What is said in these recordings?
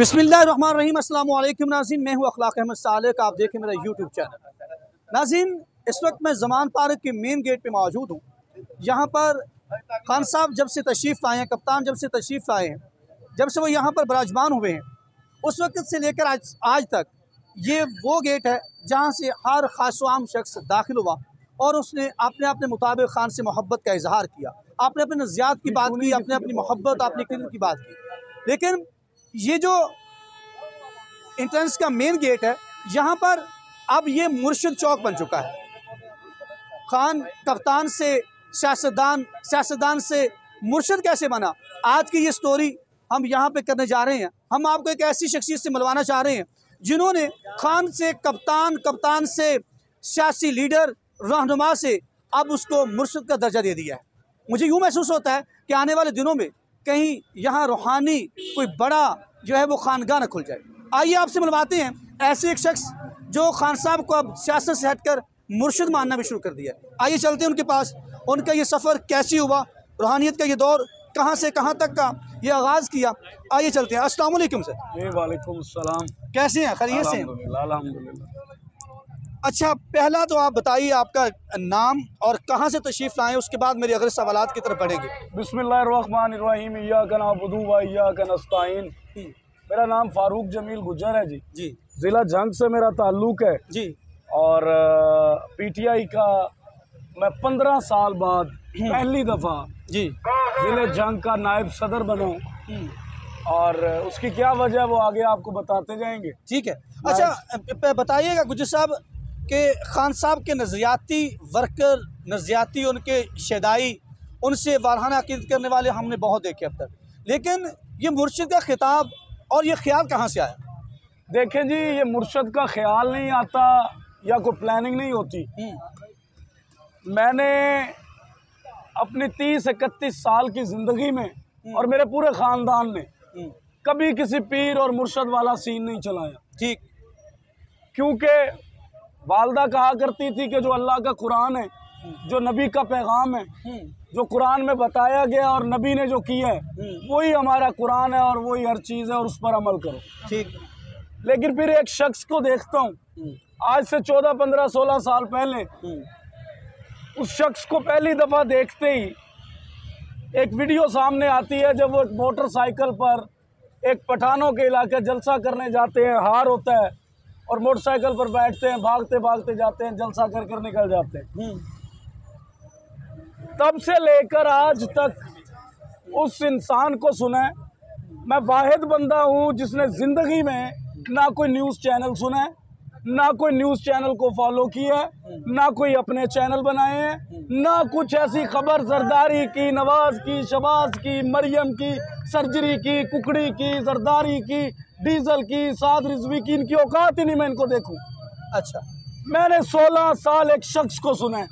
बिस्मिल्लाहिर्रहमानिर्रहीम। अस्सलाम वालेकुम नाज़रीन, मैं हूँ अखलाक अहमद सालेक। आप देखें मेरा यूट्यूब चैनल। नाज़रीन, इस वक्त मैं ज़मान पार्क के मेन गेट पे मौजूद हूँ। यहाँ पर खान साहब जब से तशरीफ़ लाए हैं, कप्तान जब से तशरीफ़ लाए हैं, जब से वो यहाँ पर बराजमान हुए हैं, उस वक्त से लेकर आज तक ये वो गेट है जहाँ से हर खासवाम शख्स दाखिल हुआ और उसने अपने अपने मुताबिक खान से मोहब्बत का इजहार किया। आपने अपने नज़रियात की बात की, आपने अपनी मोहब्बत, आपने किदर की बात की। लेकिन ये जो एंट्रेंस का मेन गेट है, यहाँ पर अब ये मुर्शिद चौक बन चुका है। खान कप्तान से सियासतदान से मुर्शिद कैसे बना, आज की ये स्टोरी हम यहाँ पे करने जा रहे हैं। हम आपको एक ऐसी शख्सियत से मिलवाना चाह रहे हैं जिन्होंने खान से कप्तान, कप्तान से सियासी लीडर, रहनुमा से अब उसको मुर्शिद का दर्जा दे दिया है। मुझे यूँ महसूस होता है कि आने वाले दिनों में कहीं यहाँ रूहानी कोई बड़ा जो है वो खानगाह न खुल जाए। आइए आपसे मिलवाते हैं ऐसे एक शख्स जो खान साहब को अब सियासत से हटकर मुर्शिद मानना भी शुरू कर दिया है। आइए चलते हैं उनके पास, उनका ये सफ़र कैसे हुआ, रूहानियत का ये दौर कहाँ से कहाँ तक का ये आगाज़ किया। आइए चलते हैं। अस्सलाम वालेकुम सर। वालेकुम सलाम। कैसे हैं, खैरियत से हैं? अल्हम्दुलिल्लाह। अच्छा, पहला तो आप बताइए आपका नाम और कहाँ से तशरीफ़ लाएँ, उसके बाद मेरे अगले सवालात की तरफ बढ़ेंगे। बिस्मिल्लाहिर्रहमानिर्रहीम। इय्याका नअबुदु व इय्याका नस्तईन। मेरा नाम फारूक जमील गुज्जर है जी। ज़िला जंग से मेरा ताल्लुक़ है जी। और पीटीआई का मैं 15 साल बाद पहली दफ़ा जी ज़िले जंग का नायब सदर बना। और उसकी क्या वजह वो आगे आपको बताते जाएंगे। ठीक है। अच्छा बताइएगा गुज्जर साहब कि खान साहब के नज़रियाती वर्कर, नज़रियाती उनके शदाई, उनसे वारहाना अक़ीदत करने वाले हमने बहुत देखे अब तक, लेकिन ये मुर्शिद का खिताब और ये ख्याल कहाँ से आया? देखें जी, ये मुर्शिद का ख्याल नहीं आता या कोई प्लानिंग नहीं होती। मैंने अपनी 30-31 साल की ज़िंदगी में और मेरे पूरे ख़ानदान ने कभी किसी पीर और मुर्शिद वाला सीन नहीं चलाया। ठीक, क्योंकि वालदा कहा करती थी कि जो अल्लाह का कुरान है, जो नबी का पैगाम है, जो कुरान में बताया गया और नबी ने जो किया है, वही हमारा कुरान है और वही हर चीज़ है और उस पर अमल करो। ठीक। लेकिन फिर एक शख्स को देखता हूँ आज से 14, 15, 16 साल पहले, उस शख्स को पहली दफ़ा देखते ही एक वीडियो सामने आती है जब वो एक मोटरसाइकिल पर एक पठानों के इलाके जलसा करने जाते हैं, हार होता है और मोटरसाइकिल पर बैठते हैं, भागते भागते जाते हैं, जलसा कर कर निकल जाते हैं। तब से लेकर आज तक उस इंसान को सुना है। मैं वाहिद बंदा हूँ जिसने ज़िंदगी में ना कोई न्यूज़ चैनल सुना है, ना कोई न्यूज़ चैनल को फॉलो किया है, ना कोई अपने चैनल बनाए हैं, ना कुछ ऐसी खबर जरदारी की, नवाज की, शबाज की, मरियम की, सर्जरी की, कुकड़ी की, जरदारी की, डीजल की, साद रिजवी की, इनकी औकात ही नहीं मैं इनको देखूं। अच्छा, मैंने 16 साल एक शख्स को सुना है।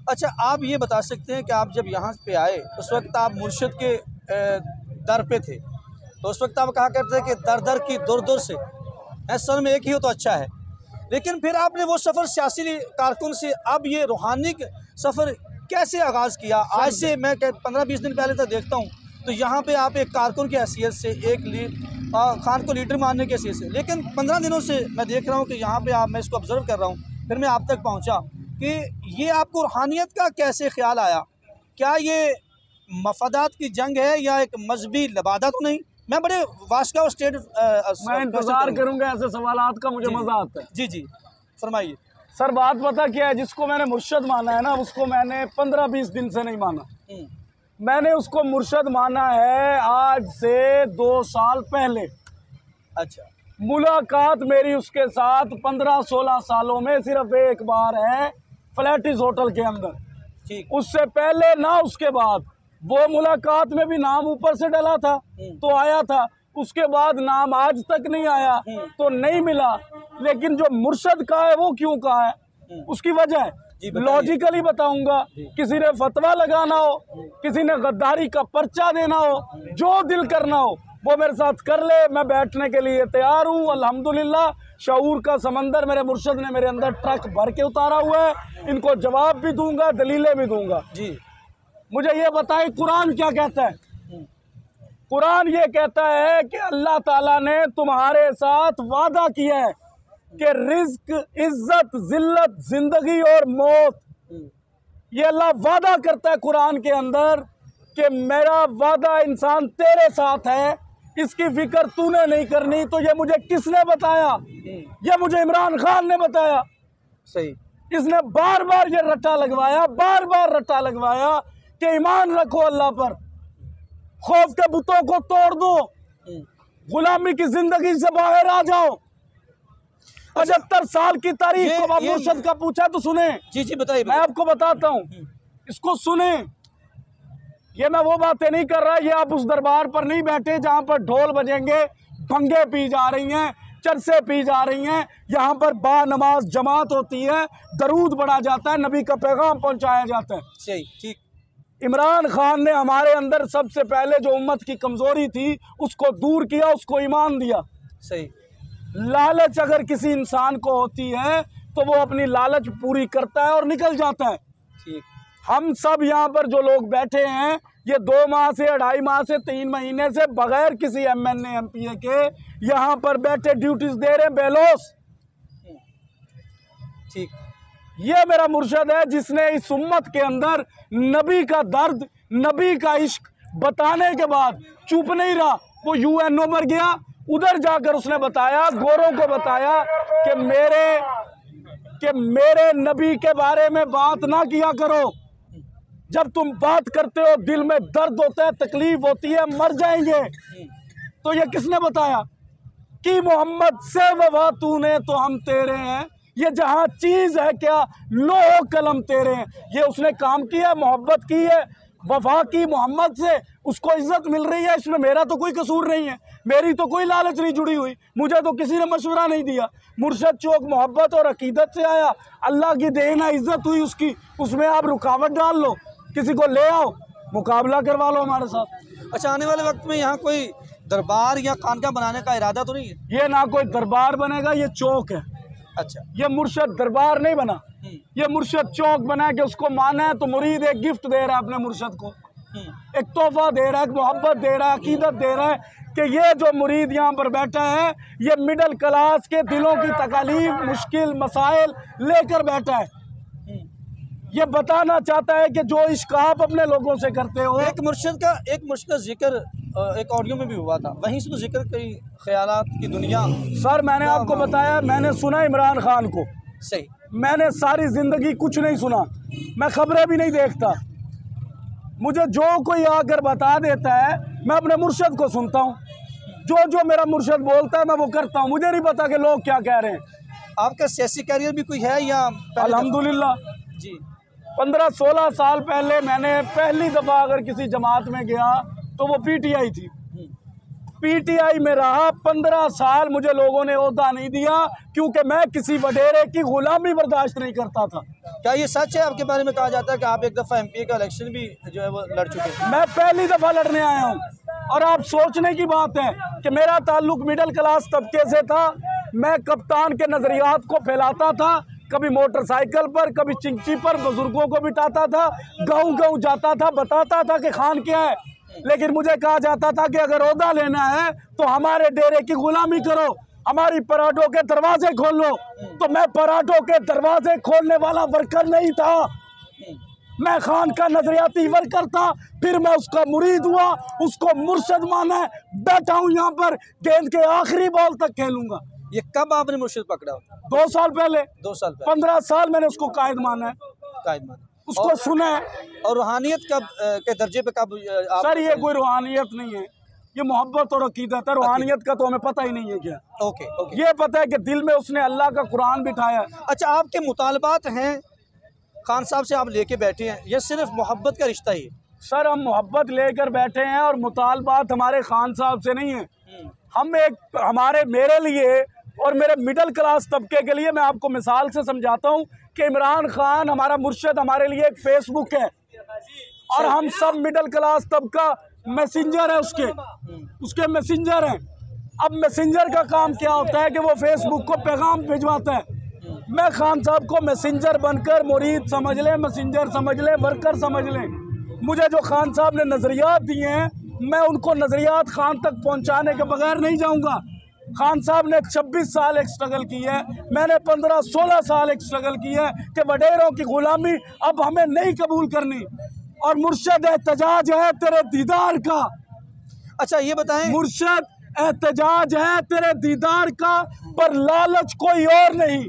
अच्छा, आप ये बता सकते हैं कि आप जब यहाँ पे आए उस वक्त आप मुर्शिद के दर पे थे, तो उस वक्त आप कहा करते थे कि दर दर की दूर दूर से सर में एक ही हो तो अच्छा है, लेकिन फिर आपने वो सफ़र सियासी कारकुन से अब ये रूहानी सफ़र कैसे आगाज़ किया? आज से मैं 15-20 दिन पहले तक देखता हूँ तो यहाँ पे आप एक कारकुन की हैसियत से, एक खान को लीडर मानने की हैसियत से, लेकिन 15 दिनों से मैं देख रहा हूँ कि यहाँ पे मैं इसको ऑब्ज़र्व कर रहा हूँ, फिर मैं आप तक पहुँचा कि ये आपको रूहानियत का कैसे ख्याल आया? क्या ये मफादात की जंग है या एक मजहबी लबादा तो नहीं? मैं बड़े वास्का और स्टेट मैं इंतज़ार करूँगा ऐसे सवालात का, मुझे मज़ा आता है। जी फरमाइए सर। बात पता क्या है, जिसको मैंने मुर्शिद माना है ना, उसको मैंने 15-20 दिन से नहीं माना। मैंने उसको मुर्शिद माना है आज से 2 साल पहले। अच्छा, मुलाकात मेरी उसके साथ 15-16 सालों में सिर्फ एक बार है, फ्लैटिस होटल के अंदर। ठीक, उससे पहले ना उसके बाद। वो मुलाकात में भी नाम ऊपर से डला था तो आया था, उसके बाद नाम आज तक नहीं आया तो नहीं मिला। लेकिन जो मुर्शिद का है वो क्यों का है, उसकी वजह है लॉजिकली बताऊंगा। किसी ने फतवा लगाना हो, किसी ने गद्दारी का पर्चा देना हो, जो दिल करना हो वो मेरे साथ कर ले, मैं बैठने के लिए तैयार हूँ। अल्हम्दुलिल्लाह, शऊर का समंदर मेरे मुर्शिद ने मेरे अंदर ट्रक भर के उतारा हुआ है। इनको जवाब भी दूंगा, दलीलें भी दूंगा। जी, मुझे ये बताएं कुरान क्या कहता है? कुरान ये कहता है कि अल्लाह ताला ने तुम्हारे साथ वादा किया है कि रिज्क, इज्जत, जिल्लत, जिंदगी और मौत, ये अल्लाह वादा करता है कुरान के अंदर कि मेरा वादा इंसान तेरे साथ है, इसकी फिक्र तूने नहीं करनी। तो ये मुझे किसने बताया? ये मुझे इमरान खान ने बताया। सही। इसने बार बार ये रट्टा लगवाया, बार बार रट्टा लगवाया कि ईमान रखो अल्लाह पर, खौफ के बुतों को तोड़ दो, गुलामी की जिंदगी से बाहर आ जाओ। 75 साल की तारीख को आप मुर्शद का पूछा तो सुने। जी जी बताइए। मैं आपको बताता हूँ, इसको सुने। ये मैं वो बातें नहीं कर रहा, ये आप उस दरबार पर नहीं बैठे जहाँ पर ढोल बजेंगे, भंगे पी जा रही हैं, चरसे पी जा रही हैं। यहाँ पर बा नमाज जमात होती है, दरूद पढ़ा जाता है, नबी का पैगाम पहुँचाया जाता है। सही, ठीक। इमरान खान ने हमारे अंदर सबसे पहले जो उम्मत की कमज़ोरी थी उसको दूर किया, उसको ईमान दिया। सही। लालच अगर किसी इंसान को होती है तो वो अपनी लालच पूरी करता है और निकल जाता है। ठीक। हम सब यहाँ पर जो लोग बैठे हैं, ये 2 माह से, 2.5 माह से, 3 महीने से बगैर किसी MNA MPA के यहाँ पर बैठे ड्यूटीज दे रहे हैं बेलोस। ठीक। ये मेरा मुर्शद है जिसने इस उम्मत के अंदर नबी का दर्द, नबी का इश्क बताने के बाद चुप नहीं रहा। वो UNO पर गया, उधर जाकर उसने बताया, गोरों को बताया कि मेरे नबी के बारे में बात ना किया करो। जब तुम बात करते हो दिल में दर्द होता है, तकलीफ होती है, मर जाएंगे। तो ये किसने बताया कि मोहम्मद से वफा तूने तो हम तेरे हैं, ये जहाँ चीज़ है क्या लोहो कलम तेरे हैं। ये उसने काम किया, मोहब्बत की है, वफा की मोहम्मद से, उसको इज्जत मिल रही है। इसमें मेरा तो कोई कसूर नहीं है, मेरी तो कोई लालच नहीं जुड़ी हुई, मुझे तो किसी ने मशवरा नहीं दिया। मुर्शद चौक मोहब्बत और अकीदत से आया, अल्लाह की देन है, इज्जत हुई उसकी, उसमें आप रुकावट डाल लो, किसी को ले आओ, मुकाबला करवा लो हमारे साथ। अच्छा, आने वाले वक्त में यहाँ कोई दरबार या खानका बनाने का इरादा तो नहीं है? ये ना कोई दरबार बनेगा, ये चौक है। अच्छा। ये मुर्शद दरबार नहीं बना, ये मुर्शद चौक बना कि उसको माना है तो मुरीद एक गिफ्ट दे रहा है अपने मुर्शद को, एक तोहफा दे रहा है, एक मोहब्बत दे रहा है, अकीदत दे रहा है कि ये जो मुरीद यहाँ पर बैठा है ये मिडिल क्लास के दिलों की तकलीफ, मुश्किल मसाइल लेकर बैठा है। ये बताना चाहता है कि जो इश्क आप अपने लोगों से करते हो। एक मुर्शद का जिक्र एक ऑडियो में भी हुआ था, वहीं से तो जिक्र कई ख्यालात की दुनिया। सर मैंने आपको बताया, मैंने सुना इमरान खान को। सही। मैंने सारी ज़िंदगी कुछ नहीं सुना, मैं खबरें भी नहीं देखता। मुझे जो कोई आकर बता देता है मैं अपने मुर्शद को सुनता हूँ, जो मेरा मुर्शद बोलता है मैं वो करता हूँ। मुझे नहीं पता कि लोग क्या कह रहे हैं। आपका सियासी कैरियर भी कोई है या? अल्हम्दुलिल्लाह जी। 15-16 साल पहले मैंने पहली दफ़ा अगर किसी जमात में गया तो वो PTI थी। PTI में रहा 15 साल, मुझे लोगों ने ओहदा नहीं दिया क्योंकि मैं किसी वडेरे की गुलामी बर्दाश्त नहीं करता था। क्या ये सच है? आपके बारे में कहा जाता है कि आप एक दफ़ा MPA का इलेक्शन भी जो है वो लड़ चुके हैं। मैं पहली दफ़ा लड़ने आया हूँ और आप सोचने की बात है कि मेरा ताल्लुक मिडिल क्लास तबके से था। मैं कप्तान के नज़रियात को फैलाता था, कभी मोटरसाइकिल पर, कभी चिंची पर बुजुर्गों को बिठाता था, गाँव जाता था, बताता था कि खान क्या है। लेकिन मुझे कहा जाता था कि अगर ओहदा लेना है तो हमारे डेरे की गुलामी करो, हमारी पराठों के दरवाजे खोल लो। तो मैं पराठों के दरवाजे खोलने वाला वर्कर नहीं था, मैं खान का नजरियाती वर्कर था। फिर मैं उसका मुरीद हुआ, उसको मुर्शद माना, बैठा हूँ यहाँ पर, गेंद के आखिरी बॉल तक खेलूंगा। ये कब आपने मुर्शिद पकड़ा? 2 साल पहले। 2 साल पहले। 15 साल मैंने उसको कायद माना है, कायद माना, उसको सुना है। और रूहानियत कब के दर्जे पे कब? सर ये कोई रूहानियत नहीं है, ये मोहब्बत और अकीदत है। रूहानियत का तो हमें पता ही नहीं है क्या। ओके। ये पता है कि दिल में उसने अल्लाह का कुरान बिठाया। अच्छा, आपके मुतालबात हैं खान साहब से, आप लेके बैठे हैं, ये सिर्फ मोहब्बत का रिश्ता ही है? सर हम मोहब्बत लेकर बैठे हैं और मुतालबात हमारे खान साहब से नहीं है। हम मेरे लिए और मेरे मिडिल क्लास तबके के लिए, मैं आपको मिसाल से समझाता हूँ कि इमरान खान हमारा मुर्शद हमारे लिए एक फेसबुक है और हम सब मिडिल क्लास तबका मैसेंजर है, उसके मैसेंजर हैं। अब मैसेंजर का काम क्या होता है कि वो फेसबुक को पैगाम भिजवाता है। मैं खान साहब को मैसेंजर बनकर मुरीद समझ लें, मैसेंजर समझ लें, वर्कर समझ लें। मुझे जो खान साहब ने नज़रियात दिए हैं मैं उनको नज़रियात खान तक पहुंचाने के बगैर नहीं जाऊंगा। खान साहब ने 26 साल एक स्ट्रगल की है, मैंने 15-16 साल एक स्ट्रगल की है कि वडेरों की गुलामी अब हमें नहीं कबूल करनी। और मुर्शद एहतजाज है तेरे दीदार का। अच्छा ये बताएं, मुर्शद एहतजाज है तेरे दीदार का, पर लालच कोई और नहीं।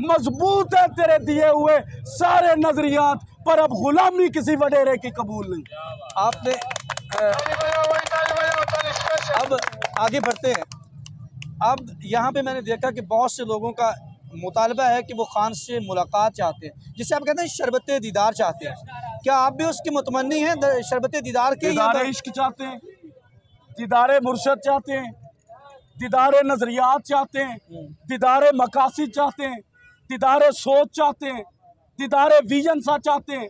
मजबूत है तेरे दिए हुए सारे नजरियात, पर अब गुलामी किसी वडेरे की कबूल नहीं। आपने अब आगे बढ़ते हैं। अब यहाँ पे मैंने देखा कि बहुत से लोगों का मुतालबा है कि वो खान से मुलाकात चाहते हैं, जिसे आप कहते हैं शरबत दीदार चाहते हैं। क्या आप भी उसकी मुतमन्नी हैं, शरबत दीदार के? दीदार इश्क चाहते हैं, दीदार मुर्शद चाहते हैं, दीदार नजरियात चाहते हैं, दीदार मकासिद चाहते हैं, दीदार सोच चाहते हैं, दीदार विजन सा चाहते हैं,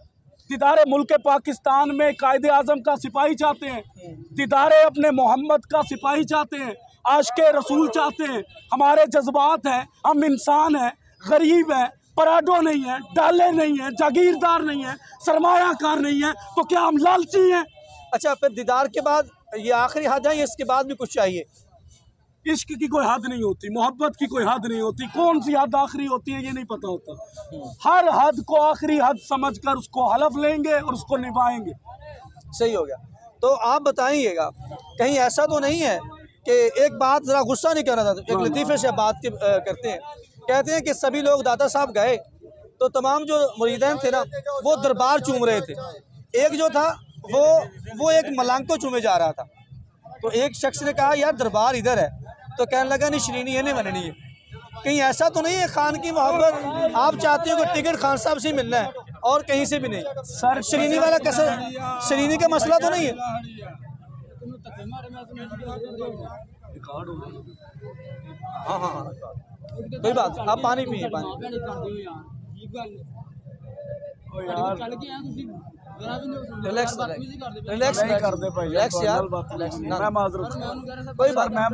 दीदार मुल्क पाकिस्तान में कायदे आज़म का सिपाही चाहते हैं, दीदार अपने मोहम्मद का सिपाही चाहते हैं, आशिक़े रसूल चाहते हैं। हमारे जज्बात हैं, हम इंसान हैं, गरीब हैं, पराडो नहीं है, डाले नहीं है, जागीरदार नहीं है, सरमायाकार नहीं है, तो क्या हम लालची हैं? अच्छा, फिर दीदार के बाद ये आखिरी हद है या इसके बाद भी कुछ चाहिए? इश्क की कोई हद नहीं होती, मोहब्बत की कोई हद नहीं होती। कौन सी हद आखिरी होती है ये नहीं पता होता। हर हद को आखिरी हद समझकर उसको हलफ लेंगे और उसको निभाएंगे। सही हो गया। तो आप बताइएगा, कहीं ऐसा तो नहीं है कि एक बात ज़रा गुस्सा नहीं करना था, एक लतीफ़े से बात करते हैं। कहते हैं कि सभी लोग दादा साहब गए तो तमाम जो मुरीदैन थे ना वो दरबार चूम रहे थे। एक जो था वो एक मलंग को चूमे जा रहा था। तो एक शख्स ने कहा यार दरबार इधर है, तो कहने लगा नहीं श्रीनी है, नहीं बननी है। कहीं ऐसा तो नहीं है खान की मोहब्बत आप चाहते हो कि टिकट खान साहब से ही मिलना है और कहीं से भी नहीं? सर श्रीनी वाला कैसे, श्रीनी का मसला तो नहीं है? हाँ हाँ हाँ कोई बात, आप पानी पिए पानी। रिलैक्स रिलैक्स रिलैक्स यार, कोई बात नहीं,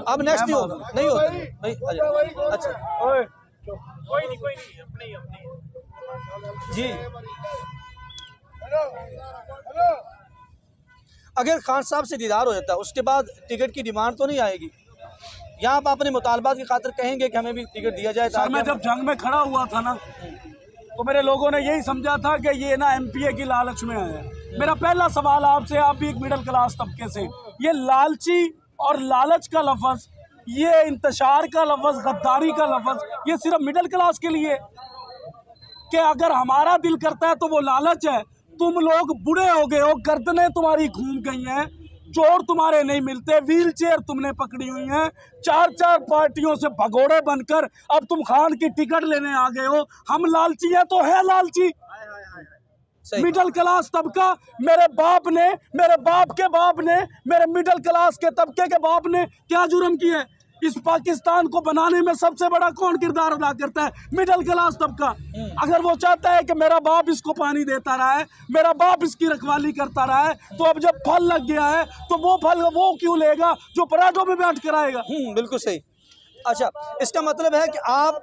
अब नेक्स्ट ही होगा, नहीं होगा नहीं। अच्छा कोई नहीं अपनी जी। अगर खान साहब से दीदार हो जाता है उसके बाद टिकट की डिमांड तो नहीं आएगी? यहाँ आप अपने मुतालबात की खातिर कहेंगे कि हमें भी टिकट दिया जाए? सर मैं जब जंग में खड़ा हुआ था ना तो मेरे लोगों ने यही समझा था कि ये ना एमपीए की लालच में आया। मेरा पहला सवाल आपसे, आप भी एक मिडिल क्लास तबके से, ये लालची और लालच का लफ्ज़, ये इंतशार का लफ्ज़, गद्दारी का लफ्ज़, ये सिर्फ मिडिल क्लास के लिए कि अगर हमारा दिल करता है तो वो लालच है। तुम लोग बूढ़े हो गए हो, गर्दनें तुम्हारी घूम गई हैं, जोड़ तुम्हारे नहीं मिलते, व्हील चेयर तुमने पकड़ी हुई हैं, 4-4 पार्टियों से भगोड़े बनकर अब तुम खान की टिकट लेने आ गए हो। हम लालची हैं तो है लालची। मिडिल क्लास तबका, मेरे बाप ने, मेरे बाप के बाप ने, मेरे मिडिल क्लास के तबके के बाप ने क्या जुर्म किया है? इस पाकिस्तान को बनाने में सबसे बड़ा कौन किरदार अदा करता है? मिडिल क्लास तबका। अगर वो चाहता है कि मेरा बाप इसको पानी देता रहा है, मेरा बाप इसकी रखवाली करता रहा है, तो अब जब फल लग गया है तो वो फल वो क्यों लेगा जो पराठों में बैठ कर आएगा? बिल्कुल सही। अच्छा, इसका मतलब है कि आप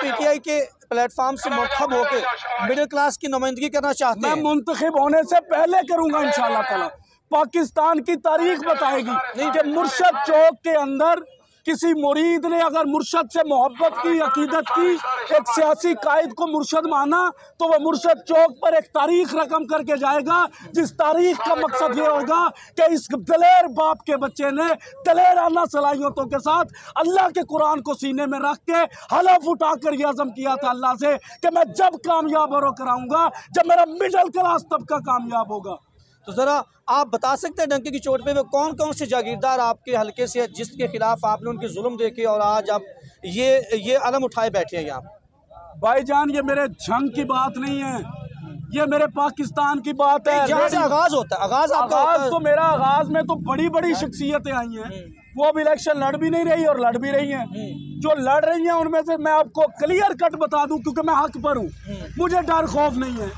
पीटीआई के प्लेटफॉर्म से मुंतखब होकर मिडिल क्लास की नुमाइंदगी करना चाहते हैं? मैं मुंतखब होने से पहले करूँगा इंशाअल्लाह ताला। पाकिस्तान की तारीख बताएगी कि मुर्शद चौक के अंदर किसी मुरीद ने अगर मुर्शद से मोहब्बत की, अकीदत की, एक सियासी कायद को मुर्शद माना, तो वह मुर्शद चौक पर एक तारीख रकम करके जाएगा, जिस तारीख का मकसद ये होगा कि इस दलेर बाप के बच्चे ने दलेराना सलाहियतों के साथ अल्लाह के कुरान को सीने में रख के हलफ उठाकर ये अज़म किया था अल्लाह से कि मैं जब कामयाब और कराऊंगा जब मेरा मिडिल क्लास तबका कामयाब होगा। तो ज़रा आप बता सकते हैं डंके की चोट पे वो कौन कौन से जागीरदार आपके हल्के से जिसके खिलाफ आपने उनके जुल्म देखे और आज आप ये अलम उठाए बैठे हैं यहाँ? भाईजान ये मेरे जंग की बात नहीं है, ये मेरे पाकिस्तान की बात है। जहाँ से आगाज़ होता है, आगाज़ तो मेरा आगाज़ में तो बड़ी बड़ी शख्सियतें आई हैं, वो अब इलेक्शन लड़ भी नहीं रही और लड़ भी रही हैं। जो लड़ रही हैं उनमें से मैं आपको क्लियर कट बता दूं, क्योंकि मैं हक पर हूँ, मुझे डर खौफ नहीं है।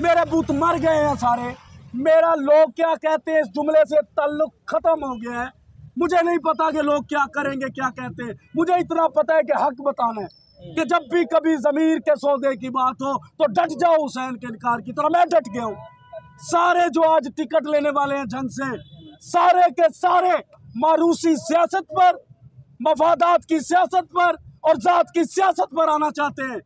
मेरे बूथ मर गए हैं सारे, मेरा लोग क्या कहते हैं इस जुमले से ताल्लुक ख़त्म हो गया है। मुझे नहीं पता कि लोग क्या करेंगे क्या कहते हैं, मुझे इतना पता है कि हक बताना है कि जब भी कभी ज़मीर के सौदे की बात हो तो डट जाओ हुसैन के इनकार की तरह। मैं डट गया हूँ, सारे जो आज टिकट लेने वाले हैं जंग से, सारे के सारे मारूसी सियासत पर, मफादात की सियासत पर और जात की सियासत पर आना चाहते हैं।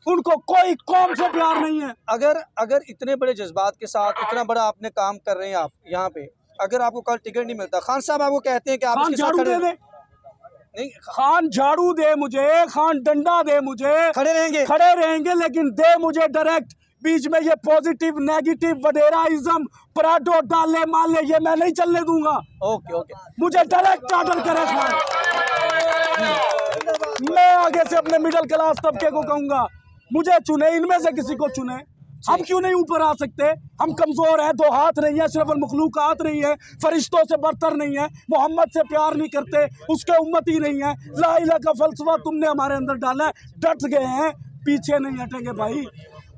उनको कोई कौम से प्यार नहीं है। अगर इतने बड़े जज्बात के साथ इतना बड़ा आपने काम कर रहे हैं आप यहाँ पे, अगर आपको कल टिकट नहीं मिलता, खान साहब आपको कहते हैं कि आप खान झाड़ू दे दे, नहीं, खान झाड़ू दे मुझे, खान डंडा दे मुझे, खड़े रहेंगे, लेकिन दे मुझे डायरेक्ट। बीच में ये पॉजिटिव नेगेटिव वडेराइज्म पराठो डाले माले ये मैं नहीं चलने दूंगा। ओके मुझे डायरेक्ट ऑर्डर करे खान। मैं आगे से अपने मिडिल क्लास तबके को कहूंगा मुझे चुने, इनमें से किसी को चुने। हम क्यों नहीं ऊपर आ सकते? हम कमजोर हैं, दो हाथ नहीं है, सिर्फ मखलूकात नहीं है, फरिश्तों से बरतर नहीं है, मोहम्मद से प्यार नहीं करते, उसके उम्मती नहीं है। ला इलाहा का फलसफा तुमने हमारे अंदर डाला है, डट गए हैं, पीछे नहीं हटेंगे भाई।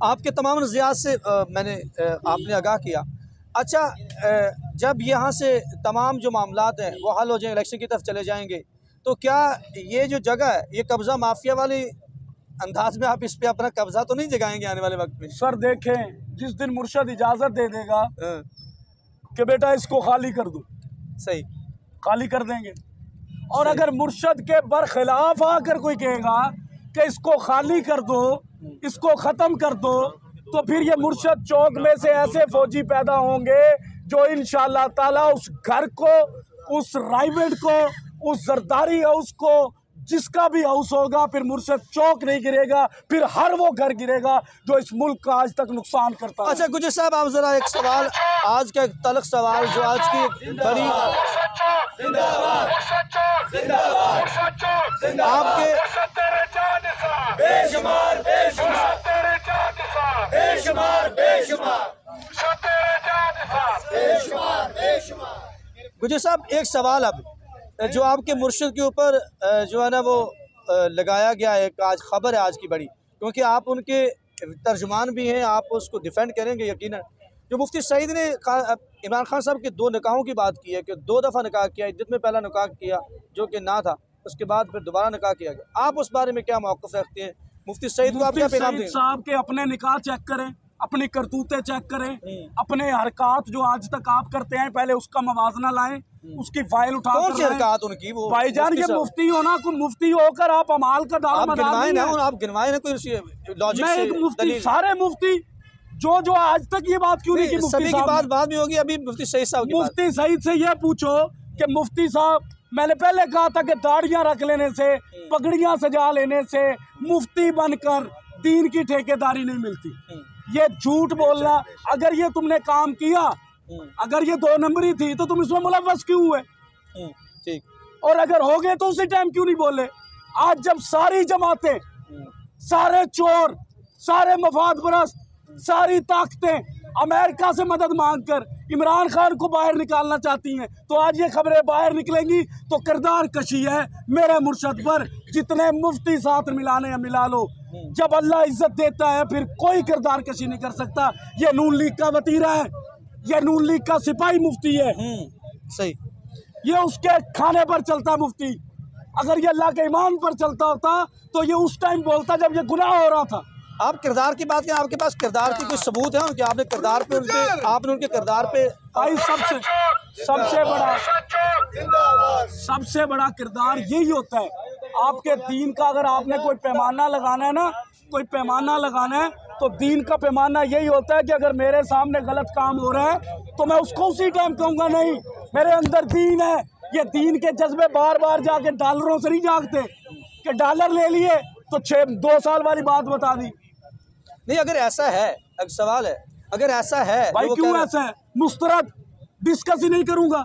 आपके तमाम नज़रियात से आपने आगाह किया। अच्छा, जब यहाँ से तमाम जो मामलात हैं वो हल हो जाए, इलेक्शन की तरफ चले जाएंगे, तो क्या ये जो जगह है ये कब्ज़ा माफिया वाली अंदाज में आप इस पे अपना कब्जा तो नहीं जगाएंगे आने वाले वक्त में? सर देखें, जिस दिन मुर्शद इजाज़त दे देगा कि बेटा इसको खाली कर दो, सही खाली कर देंगे। और अगर मुर्शद के बरखिलाफ आकर कोई कहेगा कि इसको खाली कर दो, इसको ख़त्म कर दो, तो फिर ये मुर्शद चौक में से ऐसे फौजी पैदा होंगे जो इंशाअल्लाह ताला उस घर को, उस राइवेड को, उस जरदारी हाउस को, जिसका भी हाउस होगा, फिर मुर्शद चौक नहीं गिरेगा, फिर हर वो घर गिरेगा जो इस मुल्क का आज तक नुकसान करता है। अच्छा गुजर साहब, आप जरा एक सवाल, आज का एक तल्ख सवाल जो आज की बड़ी आपके गुजर साहब, एक सवाल अब जो आपके मुर्शिद के ऊपर जो है ना वो लगाया गया है, आज ख़बर है आज की बड़ी, क्योंकि आप उनके तर्जुमान भी हैं, आप उसको डिफेंड करेंगे यकीनन। जो मुफ्ती सईद ने इमरान खान साहब के 2 निकाहों की बात की है कि 2 दफ़ा निकाह किया, इद्दत में पहला निकाह किया जो कि ना था, उसके बाद फिर दोबारा निकाह किया गया। आप उस बारे में क्या मौक़िफ़ रखते हैं? मुफ्ती सईद को आप क्या पैगाम दें? साहब के अपने निकाह चेक करें, अपनी करतूतें चेक करें, अपने हरकत जो आज तक आप करते हैं पहले उसका मवाजना लाएं, उसकी फाइल उठा कर हरकत उनकी वो भाईजान ये मुफ्ती हो ना, कोई मुफ्ती होकर आप अमाल का दावा आप गिनवाए ना कोई लॉजिक से। एक मुफ्ती, सारे मुफ्ती जो आज तक ये बात क्यों नहीं की? सभी की बात बाद में होगी, अभी मुफ्ती सईद साहब की मुफ्ती सईद से ये पूछो कि मुफ्ती साहब, मैंने पहले कहा था कि दाढ़ियां रख लेने से, पगड़ियां सजा लेने से मुफ्ती बनकर दीन की ठेकेदारी नहीं मिलती। ये झूठ बोलना, अगर ये तुमने काम किया, अगर ये 2 नंबरी थी तो तुम इसमें मुलव्वस क्यों हुए? ठीक। और अगर हो गए तो उसी टाइम क्यों नहीं बोले? आज जब सारी जमातें, सारे चोर, सारे मफाद परस्त, सारी ताकतें अमेरिका से मदद मांगकर इमरान खान को बाहर निकालना चाहती हैं, तो आज ये खबरें बाहर निकलेंगी तो किरदार कशी है मेरे मुर्शद पर। जितने मुफ्ती साथ मिलाने हैं मिला लो, जब अल्लाह इज्जत देता है फिर कोई किरदार कशी नहीं कर सकता। ये नून लीग का वतीरा है, ये नून लीग का सिपाही मुफ्ती है। सही, ये उसके खाने पर चलता मुफ्ती। अगर ये अल्लाह के ईमान पर चलता होता तो ये उस टाइम बोलता जब ये गुनाह हो रहा था। आप किरदार की बात करें, आपके पास किरदार की कोई सबूत है कि आपने किरदार पे आपने उनके किरदार पे? भाई सबसे बड़ा किरदार यही होता है आपके दीन का। अगर आपने कोई पैमाना लगाना है ना, कोई पैमाना लगाना है तो दीन का पैमाना यही होता है कि अगर मेरे सामने गलत काम हो रहा है तो मैं उसको उसी टाइम कहूँगा नहीं मेरे अंदर दीन है। ये दीन के जज्बे बार बार जाके डॉलरों से नहीं जागते कि डॉलर ले लिए तो 2 साल वाली बात बता दी। नहीं, अगर ऐसा है, एक सवाल है, अगर ऐसा है भाई क्यों ऐसा है? मुस्तरद डिस्कस ही नहीं करूंगा।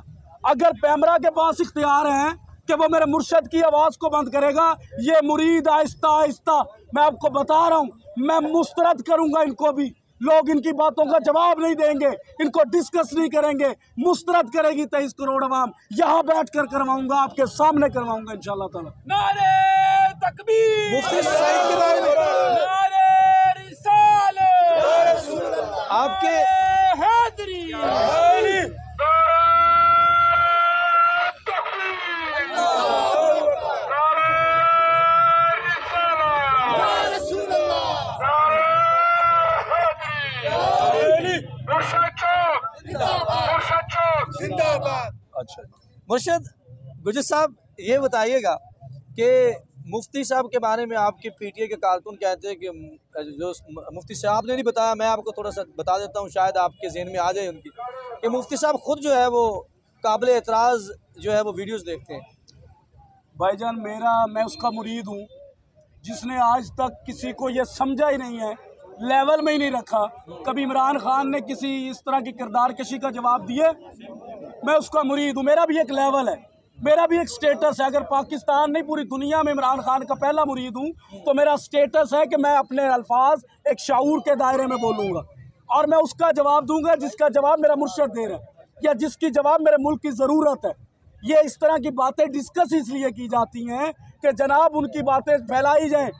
अगर पैमरा के पास इख्तियार है कि वो मेरे मुर्शद की आवाज़ को बंद करेगा, ये मुरीद आहिस्ता आहिस्ता, मैं आपको बता रहा हूँ, मैं मुस्तरद करूंगा इनको भी। लोग इनकी बातों का जवाब नहीं देंगे, इनको डिस्कस नहीं करेंगे। मुस्तरद करेगी 23 करोड़ अवाम, यहाँ बैठ कर करवाऊंगा, आपके सामने करवाऊंगा इंशाअल्लाह ताला। नारे तकबीर, मुफ्ती सईद के बारे में नारे रिसालत, आपके हैदरी, Muchacho! मुर्शद गुजर साहब, ये बताइएगा कि मुफ्ती साहब के बारे में आपके पीटीए के कारकुन कहते हैं कि जो मुफ्ती साहब ने नहीं बताया, मैं आपको थोड़ा सा बता देता हूँ, शायद आपके जहन में आ जाए उनकी, कि मुफ्ती साहब खुद जो है वो काबिल एतराज़ जो है वो वीडियोस देखते हैं। भाईजान मैं उसका मुरीद हूँ जिसने आज तक किसी को ये समझा ही नहीं है, लेवल में ही नहीं रखा। कभी इमरान खान ने किसी इस तरह की किरदार कशी का जवाब दिए? मैं उसका मुरीद हूँ, मेरा भी एक लेवल है, मेरा भी एक स्टेटस है। अगर पाकिस्तान नहीं पूरी दुनिया में इमरान खान का पहला मुरीद हूँ तो मेरा स्टेटस है कि मैं अपने अल्फाज एक शाऊर के दायरे में बोलूँगा और मैं उसका जवाब दूंगा जिसका जवाब मेरा मुर्शद दे रहा है या जिसकी जवाब मेरे मुल्क की ज़रूरत है। ये इस तरह की बातें डिस्कस इसलिए की जाती हैं कि जनाब उनकी बातें फैलाई जाएँ।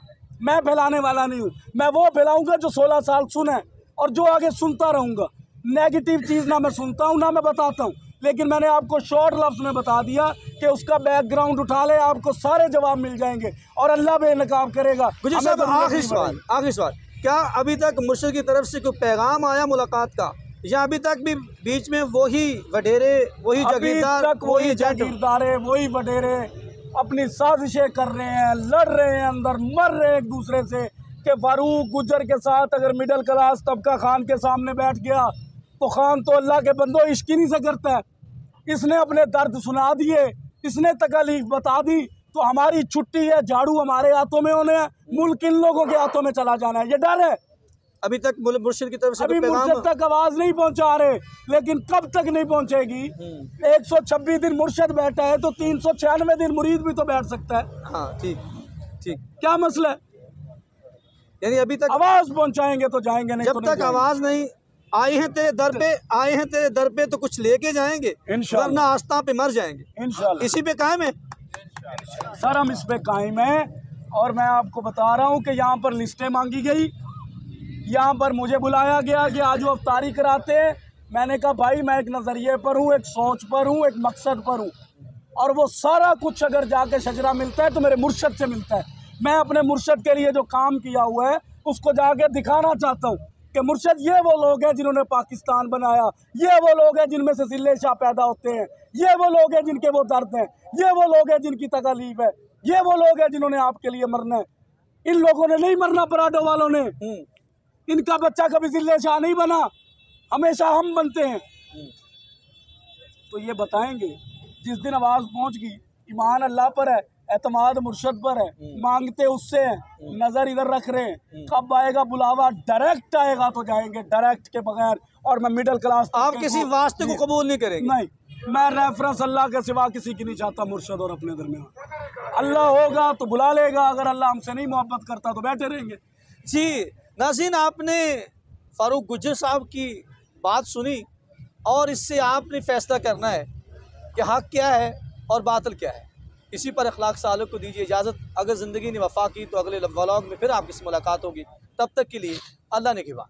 मैं फैलाने वाला नहीं हूँ, मैं वो फैलाऊँगा जो 16 साल सुना है और जो आगे सुनता रहूँगा। नेगेटिव चीज़ ना मैं सुनता हूँ ना मैं बताता हूँ, लेकिन मैंने आपको शॉर्ट लफ्ज़ में बता दिया कि उसका बैकग्राउंड उठा ले, आपको सारे जवाब मिल जाएंगे और अल्लाह बेनकाब करेगा। गुजर साहब, आखिरी सवाल, क्या अभी तक मुर्शद की तरफ से कोई पैगाम आया मुलाकात का, या अभी तक भी बीच में वही वडेरे, वही जागीरदार, वही जागीरदारे, वही वडेरे अपनी साजिशें कर रहे हैं, लड़ रहे हैं, अंदर मर रहे हैं एक दूसरे से कि फारूक गुजर के साथ अगर मिडिल क्लास तबका खान के सामने बैठ गया तो खान तो अल्लाह के बंदो इश्क ही नहीं से करता है। इसने अपने दर्द सुना दिए, इसने तकलीफ बता दी, तो हमारी छुट्टी है, झाड़ू हमारे हाथों में होने हैं, मुल्क इन लोगों के हाथों में चला जाना है, ये डर है। अभी तक मुर्शिद की तरफ से अभी मुर्शिद तक आवाज़ नहीं पहुंचा रहे, लेकिन कब तक नहीं पहुंचेगी? 126 दिन मुर्शिद बैठा है तो 396 दिन मुरीद भी तो बैठ सकता है। हाँ, ठीक ठीक, क्या मसला है? यानी अभी तक आवाज़ पहुंचाएंगे तो जाएंगे, नहीं जब तो नहीं तक आवाज़ नहीं आए हैं तेरे दर पे, आए हैं तेरे दर पे तो कुछ लेके जाएंगे, वरना आस्था पे मर जाएंगे। इंशाल्लाह इसी पे कायम है सर, हम इस पे कायम हैं। और मैं आपको बता रहा हूँ कि यहाँ पर लिस्टें मांगी गई, यहाँ पर मुझे बुलाया गया कि आज वो अफ्तारी कराते हैं। मैंने कहा भाई मैं एक नज़रिए पर हूँ, एक सोच पर हूँ, एक मकसद पर हूँ, और वो सारा कुछ अगर जाके शजरा मिलता है तो मेरे मुर्शद से मिलता है। मैं अपने मुर्शद के लिए जो काम किया हुआ है उसको जाके दिखाना चाहता हूँ कि मुर्शद ये वो लोग हैं जिन्होंने पाकिस्तान बनाया, ये वो लोग हैं जिनमें से जिले शाह पैदा होते हैं, ये वो लोग हैं जिनके वो दर्द हैं, ये वो लोग हैं जिनकी तकलीफ है, ये वो लोग हैं जिन्होंने आपके लिए मरना है। इन लोगों ने नहीं मरना, पराडो वालों ने। इनका बच्चा कभी जिले शाह नहीं बना, हमेशा हम बनते हैं। तो ये बताएंगे जिस दिन आवाज़ पहुंच गई, ईमान अल्लाह पर है, एतमाद मुर्शद पर है, मांगते उससे हैं, नज़र इधर रख रहे हैं, कब आएगा बुलावा, डायरेक्ट आएगा तो जाएंगे, डायरेक्ट के बगैर। और मैं मिडिल क्लास, आप किसी वास्ते को कबूल नहीं करेंगे? नहीं, मैं रेफरेंस अल्लाह के सिवा किसी की नहीं चाहता मुर्शद और अपने दरमियान। अल्लाह होगा तो बुला लेगा, अगर अल्लाह हमसे नहीं मोहब्बत करता तो बैठे रहेंगे। जी नाज़रीन, आपने फारूक गुज्जर साहब की बात सुनी और इससे आपने फैसला करना है कि हक़ क्या है और बातिल क्या है। इसी पर अखलाक सालों को दीजिए इजाज़त। अगर ज़िंदगी ने वफ़ा की तो अगले व्लॉग में फिर आपकी मुलाकात होगी। तब तक के लिए अल्लाह ने की बात।